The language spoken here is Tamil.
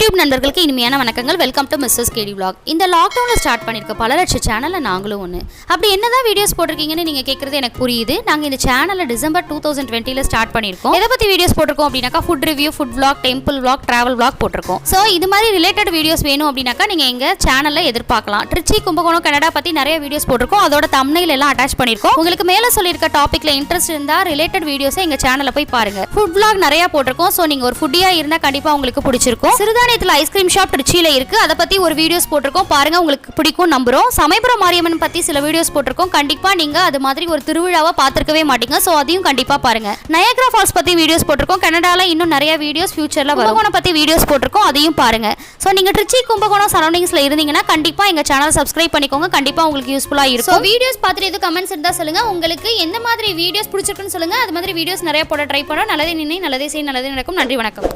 யூடியூப் நண்பர்களுக்கு இனிமையான வணக்கங்கள். Welcome to Mrs KD vlog. இந்த லாக்டவுனில் ஸ்டார்ட் பண்ணியிருக்க பல லட்சம் சேனலில் நாங்களும் ஒன்று. அப்படி என்னதான் வீடியோஸ் போட்டிருக்கீங்கன்னு நீங்கள் கேட்குறது எனக்கு புரியுது. நாங்கள் இந்த சேனலை டிசம்பர் 2020 ஸ்டார்ட் பண்ணியிருக்கோம். எதை பற்றி வீடியோஸ் போட்டிருக்கோம் அப்படின்னாக்கா food review, food vlog, temple vlog, travel vlog போட்டிருக்கோம். ஸோ இது மாதிரி ரிலேட்டட் வீடியோஸ் வேணும் அப்படின்னாக்கா நீங்கள் எங்கள் சேனலில் எதிர்பார்க்கலாம். திருச்சி, கும்பகோணம், கனடா பற்றி நிறைய வீடியோஸ் போட்டிருக்கோம். அதோட தம்ப்நெயில் எல்லாம் அட்டாச் பண்ணியிருக்கோம். உங்களுக்கு மேலே சொல்லியிருக்க டாப்பிக்கில் இன்ட்ரெஸ்ட் இருந்தால் ரிலேட்டட் வீடியோஸை எங்கள் சேனலில் போய் பாருங்கள். ஃபுட் vlog நிறையா போட்டிருக்கோம். ஸோ நீங்கள் ஒரு ஃபுட்டியாக இருந்தால் கண்டிப்பாக உங்களுக்கு பிடிச்சிருக்கும். சிறுதானியத்தில் ஐஸ்கிரீம் ஷாப் திருச்சியில் இருக்கு. அதை பத்தி ஒரு வீடியோஸ் போட்டிருக்கோம், பாருங்க, உங்களுக்கு பிடிக்கும் நம்புறோம். சமயபுரம் மாரியம்மன் பத்தி சில வீடியோஸ் போட்டிருக்கோம். கண்டிப்பா நீங்க அது மாதிரி ஒரு திருவிழாவை பார்த்திருக்கவே மாட்டீங்க. ஸோ அதையும் கண்டிப்பா பாருங்க. நயாகரா ஃபால்ஸ் பத்தி வீடியோஸ் போட்டிருக்கோம். கனடால இன்னும் நிறைய வீடியோஸ் ஃபியூச்சர்ல வரும். கும்பகோணம் பத்தி வீடியோஸ் போட்டிருக்கோம், அதையும் பாருங்க. ஸோ நீங்க திருச்சி, கும்பகோணம் சரௌண்டிங்ஸ்ல இருந்தீங்கன்னா கண்டிப்பா எங்க சேனல் சப்ஸ்கிரைப் பண்ணிக்கோங்க. கண்டிப்பா உங்களுக்கு யூஸ்ஃபுல்லா இருக்கும். ஸோ வீடியோஸ் பார்த்துட்டு எது கமெண்ட்ஸ் இருந்தா சொல்லுங்க. உங்களுக்கு எந்த மாதிரி வீடியோஸ் பிடிச்சிருக்குன்னு சொல்லுங்க. அது மாதிரி வீடியோஸ் நிறைய போட ட்ரை பண்ணோம். நல்லதே நினை, நல்லதே செய், நல்லதே நடக்கும். நன்றி, வணக்கம்.